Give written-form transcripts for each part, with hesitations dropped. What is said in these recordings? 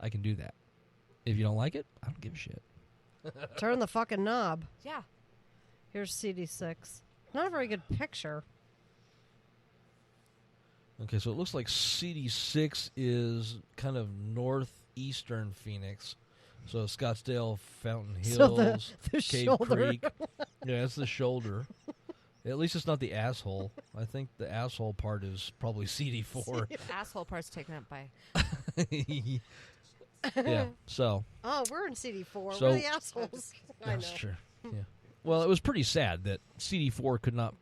I can do that. If you don't like it, I don't give a shit. Turn the fucking knob. Yeah. Here's CD6. Not a very good picture. Okay, so it looks like CD6 is kind of northeastern Phoenix. So Scottsdale, Fountain Hills, the Cave shoulder. Creek. Yeah, it's the shoulder. At least it's not the asshole. I think the asshole part is probably CD4. The asshole part's taken up by. Yeah, so. Oh, we're in CD4. So- We're the assholes. I know. That's true. Yeah. Well, it was pretty sad that CD4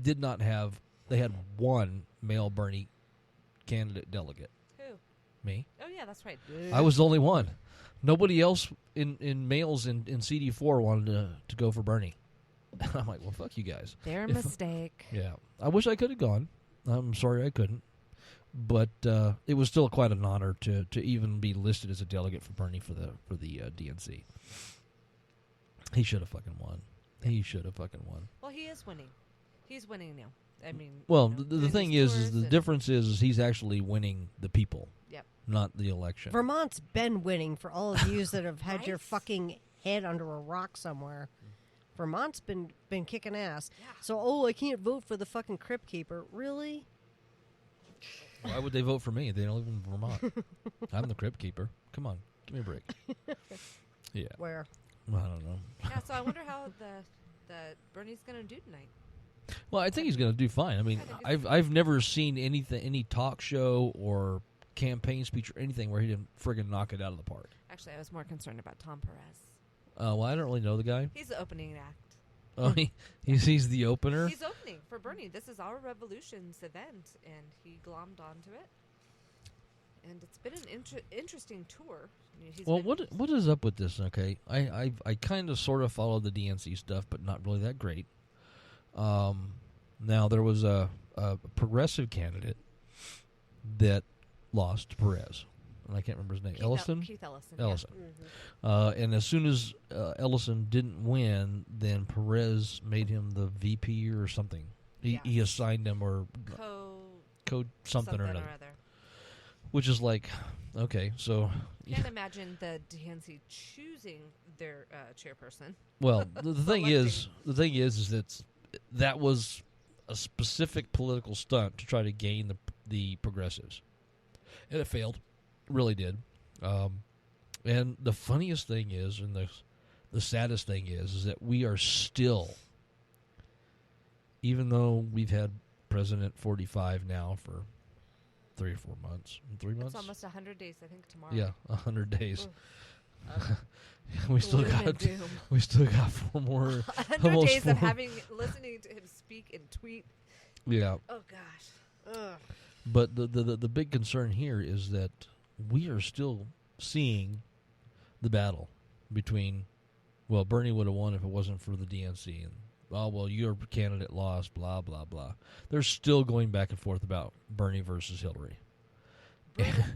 did not have, they had one male Bernie candidate delegate. Who? Me. Oh, yeah, that's right. I was the only one. Nobody else in males in CD4 wanted to go for Bernie. I'm like, well, fuck you guys. Their mistake. Yeah. I wish I could have gone. I'm sorry I couldn't. But it was still quite an honor to even be listed as a delegate for Bernie for the DNC. He should have fucking won. He should have fucking won. Well, he is winning. He's winning now. I mean, Well, you know, the doing thing these is tours the and- difference is he's actually winning the people, Yep. not the election. Vermont's been winning for all of you that have had your Right? fucking head under a rock somewhere. Vermont's been kicking ass. Yeah. So, I can't vote for the fucking Crypt Keeper. Really? Why would they vote for me? They don't live in Vermont. I'm the Crypt Keeper. Come on, give me a break. Yeah, Where? I don't know. Yeah, so I wonder how the Bernie's going to do tonight. Well, I think he's going to do fine. I mean, I've never seen any talk show or campaign speech or anything where he didn't friggin' knock it out of the park. Actually, I was more concerned about Tom Perez. Well, I don't really know the guy. He's the opening act. Oh, he's the opener. He's opening for Bernie. This is our Revolutions event, and he glommed onto it. And it's been an interesting tour. I mean, he's Well, been- what is up with this? Okay, I kind of sort of follow the DNC stuff, but not really that great. Now there was a progressive candidate that lost to Perez, and I can't remember his name. Ellison. Keith Ellison. Ellison. Mm-hmm. And as soon as Ellison didn't win, then Perez made him the VP or something. He Yes. assigned him or Yeah. code something or another. other. Which is like, okay, so Can't imagine the DNC choosing their chairperson. well, the thing is that was a specific political stunt to try to gain the progressives, and it failed, really did. And the funniest thing is, and the saddest thing is that we are still, even though we've had President 45 now for 3 or 4 months, 3 months. It's almost 100 days, I think, tomorrow. Yeah, 100 days. Ooh. we still Gloom and got doom. 4 more. 100 almost days of 4 listening to him speak and tweet. Yeah, Oh gosh. Ugh. but the big concern here is that we are still seeing the battle between, well, Bernie would have won if it wasn't for the DNC, and your candidate lost, blah blah blah. They're still going back and forth about Bernie versus Hillary.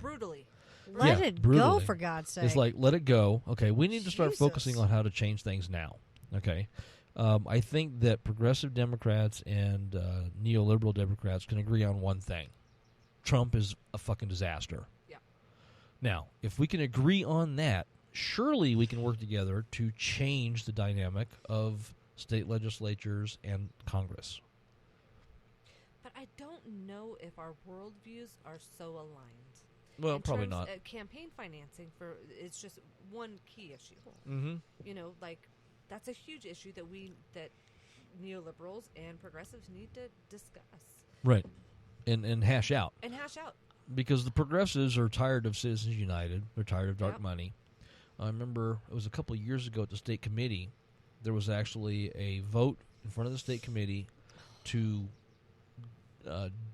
Brutally. Let Yeah, it go, brutally. for God's sake. It's like, let it go. Okay, we need to start Jesus. focusing on how to change things now. Okay, I think that progressive Democrats and neoliberal Democrats can agree on one thing: Trump is a fucking disaster. Yeah. Now, if we can agree on that, surely we can work together to change the dynamic of state legislatures and Congress. But I don't know if our worldviews are so aligned. Well, In probably terms not. of campaign financing it's just one key issue. Mm-hmm. You know, like that's a huge issue that neoliberals and progressives need to discuss Right, and hash out. and hash out. Because the progressives are tired of Citizens United. They're tired of dark Yep. money. I remember it was a couple of years ago at the state committee. There was actually a vote in front of the state committee to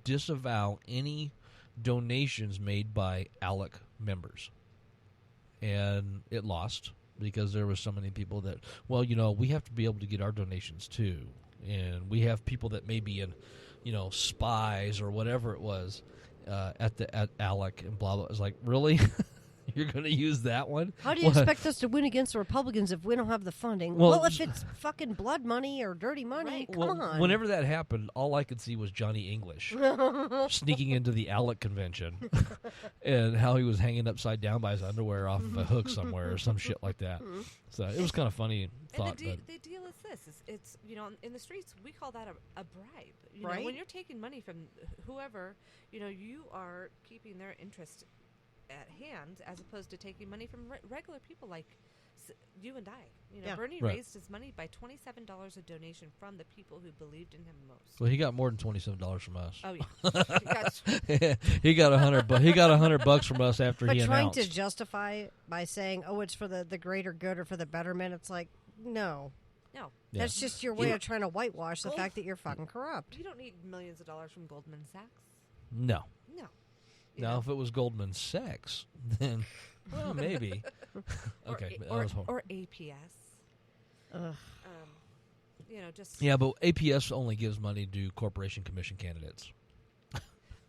disavow any donations made by ALEC members. And it lost because there were so many people that, well, we have to be able to get our donations too. And we have people that may be in, spies or whatever it was at ALEC and blah, blah. It's like, really? You're going to use that one? How do you expect us to win against the Republicans if we don't have the funding? Well, If it's fucking blood money or dirty money, Right. come on. Whenever that happened, all I could see was Johnny English sneaking into the ALEC convention and how he was hanging upside down by his underwear off of a hook somewhere or some shit like that. So it was kind of funny thought. And the deal is this: it's in the streets we call that a bribe. You Right. know, when you're taking money from whoever, you are keeping their interest at hand as opposed to taking money from regular people like you and I. Yeah. Bernie Right. raised his money by $27 a donation from the people who believed in him most. Well, he got more than $27 from us. Oh yeah, That's- He got $100 from us after But he trying announced. to justify it by saying, "Oh, it's for the greater good or for the betterment," it's like, no, no, Yeah. that's just your way of trying to whitewash the Well- fact that you're fucking corrupt. you don't need millions of dollars from Goldman Sachs. No. No. You Now, know? if it was Goldman Sachs, then well, maybe. Okay, that was horrible. or APS. Ugh. Just Yeah, but APS only gives money to corporation commission candidates.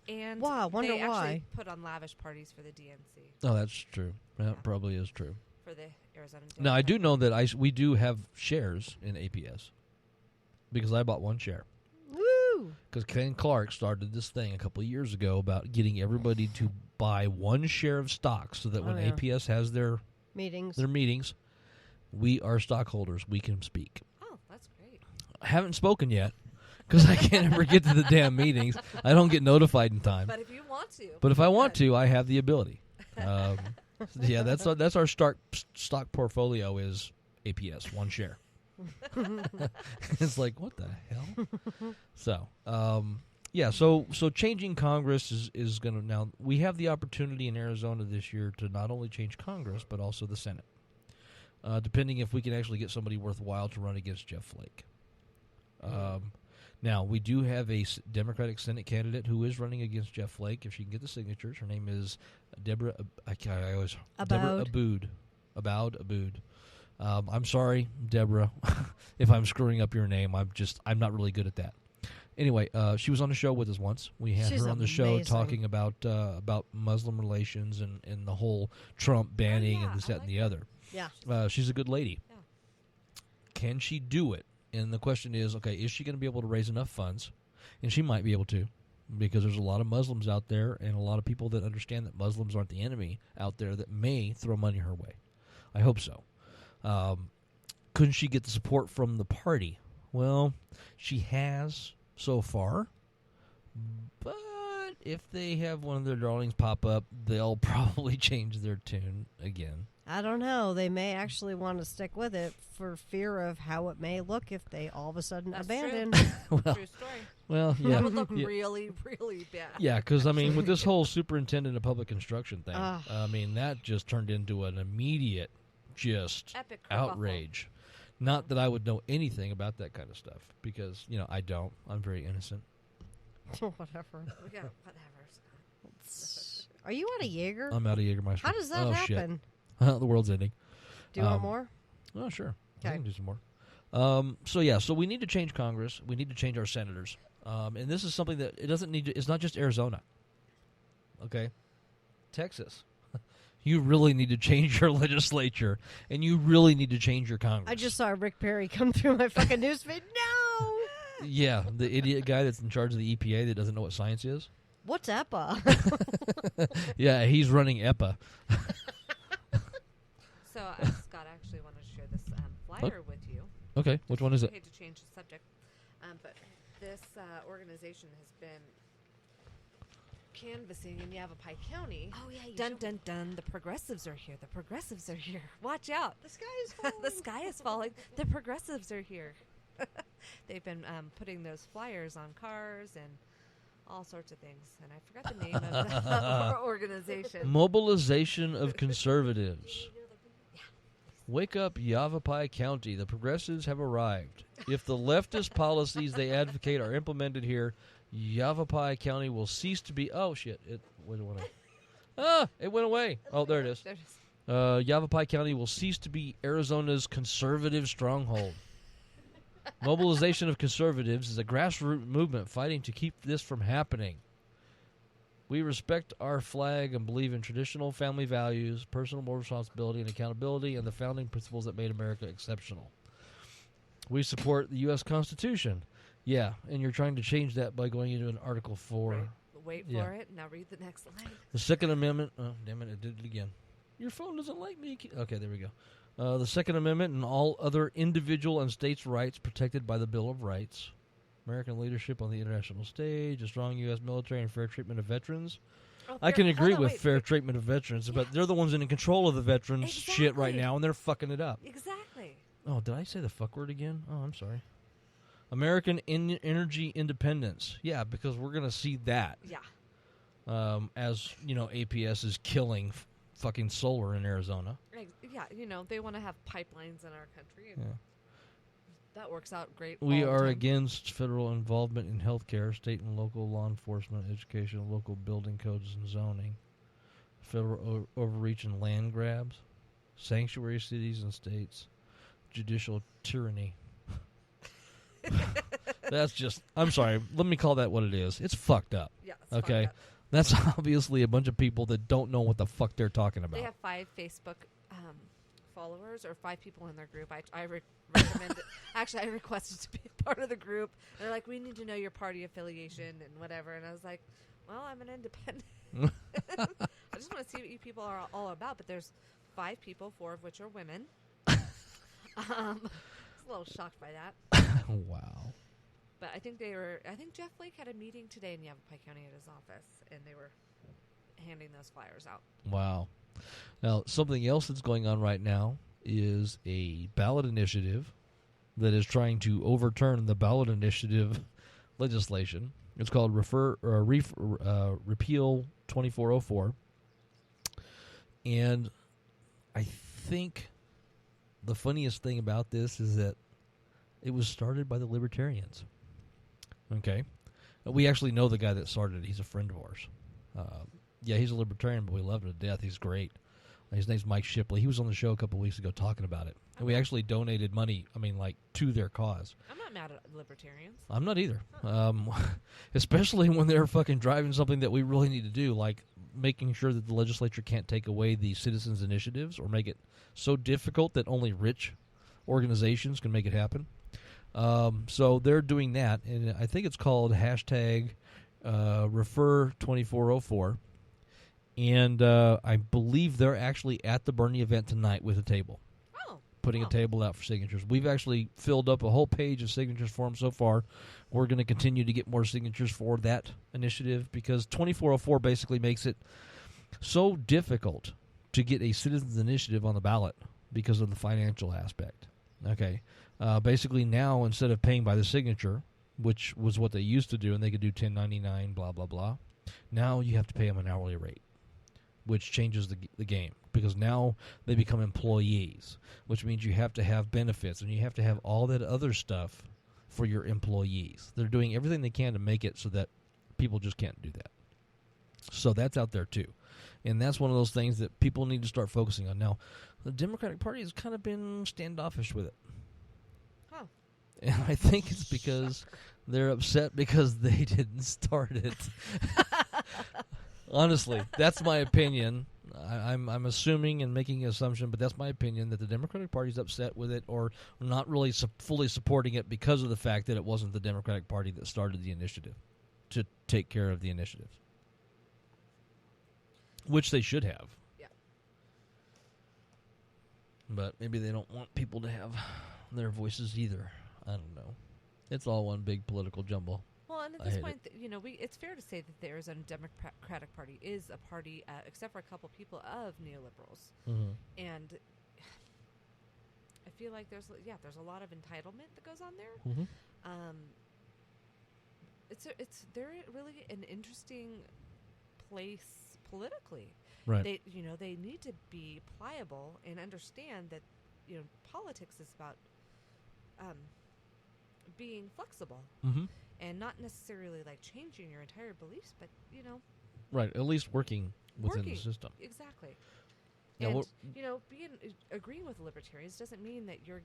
and Wow, wonder they why. actually put on lavish parties for the DNC Oh, that's true. That Yeah. probably is true. for the Arizona. Now, I do Democrat. know that we do have shares in APS because I bought one share. Woo! Because Ken Clark started this thing a couple of years ago about getting everybody to buy one share of stock so that Oh, when yeah. APS has their Meetings. meetings, we are stockholders. We can speak. Oh, that's great. I haven't spoken yet because I can't ever get to the damn meetings. I don't get notified in time. But if you want to, But if I want good. to, I have the ability. Yeah, that's our stock portfolio is APS, one share. It's like, what the hell? So, yeah, so changing Congress is going to now. We have the opportunity in Arizona this year to not only change Congress but also the Senate, depending if we can actually get somebody worthwhile to run against Jeff Flake. Now, we do have a Democratic Senate candidate who is running against Jeff Flake. If she can get the signatures, her name is Deborah. Deborah Aboud. I'm sorry, Deborah, if I'm screwing up your name. I'm not really good at that. Anyway, she was on the show with us once. We had She's her on the show amazing. talking about Muslim relations and the whole Trump banning yeah, and this, I that, and like the that. other. Yeah. She's a good lady. Yeah. Can she do it? And the question is, okay, is she going to be able to raise enough funds? And she might be able to, because there's a lot of Muslims out there and a lot of people that understand that Muslims aren't the enemy out there that may throw money her way. I hope so. Couldn't she get the support from the party? Well, she has so far. But if they have one of their darlings pop up, they'll probably change their tune again. I don't know. They may actually want to stick with it for fear of how it may look if they all of a sudden That's abandon. Well, True story. well, yeah. That would look Yeah. really, really bad. Yeah, because, I mean, with this whole superintendent of public construction thing, Ugh. I mean, that just turned into an immediate just Epic kerfuffle. outrage. Not that I would know anything about that kind of stuff, because, I don't. I'm very innocent. Whatever. We got whatever. Are you out of Jaeger? I'm out of Jägermeister. How does that oh, happen? Shit. The world's ending. Do you want more? Oh, sure. I Okay. can do some more. So we need to change Congress. We need to change our senators. And this is something that it doesn't need to, it's not just Arizona. Okay? Texas. You really need to change your legislature, and you really need to change your Congress. I just saw Rick Perry come through my fucking newsfeed. No! Yeah, the idiot guy that's in charge of the EPA that doesn't know what science is. What's EPA? Yeah, he's running EPA. So Scott actually wanted to share this flyer with you. Okay, which one is I it? hate to change the subject, but this organization has been canvassing in Yavapai County. Oh, yeah. Dun dun dun! The progressives are here. The progressives are here. Watch out! The sky is falling. The sky is falling. The progressives are here. They've been putting those flyers on cars and all sorts of things. And I forgot the name of the organization. Mobilization of conservatives. Wake up, Yavapai County. The progressives have arrived. If the leftist policies they advocate are implemented here, Yavapai County will cease to be... Oh, shit. It went away. It went away. Oh, there it is. There it is. Yavapai County will cease to be Arizona's conservative stronghold. Mobilization of conservatives is a grassroots movement fighting to keep this from happening. We respect our flag and believe in traditional family values, personal moral responsibility and accountability, and the founding principles that made America exceptional. We support the U.S. Constitution. Yeah, and you're trying to change that by going into an Article 4. Right. Wait for it. Now read the next line. The Second Amendment. Oh, damn it, I did it again. Your phone doesn't like me. Okay, there we go. The Second Amendment and all other individual and states' rights protected by the Bill of Rights. American leadership on the international stage, a strong U.S. military, and fair treatment of veterans. Oh, I can agree with fair treatment of veterans, Yeah. but they're the ones in control of the veterans shit right Exactly. now, and they're fucking it up. Exactly. Oh, did I say the fuck word again? Oh, I'm sorry. American energy independence. Yeah, because we're going to see that. Yeah. As, APS is killing fucking solar in Arizona. Yeah, they want to have pipelines in our country. And Yeah. that works out great. We all the are time. against federal involvement in healthcare, state and local law enforcement, education, local building codes and zoning, federal overreach and land grabs, sanctuary cities and states, judicial tyranny. That's just, I'm sorry, let me call that what it is. It's fucked up. Yeah. It's Okay. fucked up. That's obviously a bunch of people that don't know what the fuck they're talking about. They have 5 Facebook followers or 5 people in their group. I recommend it. Actually, I requested to be a part of the group. They're like, we need to know your party affiliation and whatever. And I was like, well, I'm an independent. I just want to see what you people are all about. But there's 5 people, 4 of which are women. I was a little shocked by that. Wow. But I think Jeff Flake had a meeting today in Yavapai County at his office, and they were handing those flyers out. Wow. Now, something else that's going on right now is a ballot initiative that is trying to overturn the ballot initiative legislation. It's called Repeal 2404. And I think the funniest thing about this is that it was started by the libertarians. Okay? We actually know the guy that started it. He's a friend of ours. Yeah, he's a libertarian, but we love him to death. He's great. His name's Mike Shipley. He was on the show a couple weeks ago talking about it. And we actually donated money, to their cause. I'm not mad at libertarians. I'm not either. Especially when they're fucking driving something that we really need to do, like making sure that the legislature can't take away the citizens' initiatives or make it so difficult that only rich organizations can make it happen. So they're doing that, and I think it's called hashtag Refer 2404. And I believe they're actually at the Bernie event tonight with a table. Putting a table out for signatures. We've actually filled up a whole page of signatures for them so far. We're going to continue to get more signatures for that initiative because 2404 basically makes it so difficult to get a citizens initiative on the ballot because of the financial aspect. Okay. Basically now, instead of paying by the signature, which was what they used to do, and they could do 1099, blah, blah, blah, now you have to pay them an hourly rate, which changes the game because now they become employees, which means you have to have benefits and you have to have all that other stuff for your employees. They're doing everything they can to make it so that people just can't do that. So that's out there too. And that's one of those things that people need to start focusing on. Now, the Democratic Party has kind of been standoffish with it. Oh. And I think it's because they're upset because they didn't start it. Honestly, that's my opinion. I'm assuming and making an assumption, but that's my opinion that the Democratic Party is upset with it or not really fully supporting it because of the fact that it wasn't the Democratic Party that started the initiative to take care of the initiative, which they should have. Yeah. But maybe they don't want people to have their voices either. I don't know. It's all one big political jumble. Well, and at this point, it's fair to say that the Arizona Democratic Party is a party, except for a couple people, of neoliberals. Mm-hmm. And I feel like there's a lot of entitlement that goes on there. Mm-hmm. They're really an interesting place politically. Right. They need to be pliable and understand that politics is about being flexible. Mm-hmm. And not necessarily like changing your entire beliefs, but Right, at least working within the system. Exactly. And what- agreeing with libertarians doesn't mean that you're,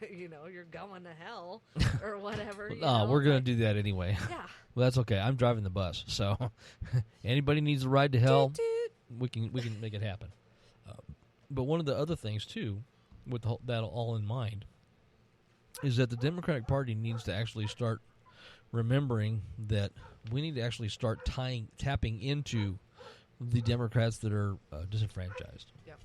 you're going to hell or whatever. We're going to do that anyway. Yeah. Well, that's okay. I'm driving the bus, so anybody needs a ride to hell, Toot, toot. we can make it happen. But one of the other things too, with that all in mind, is that the Democratic Party needs to actually start remembering that we need to actually start tapping into the Democrats that are disenfranchised. Yep.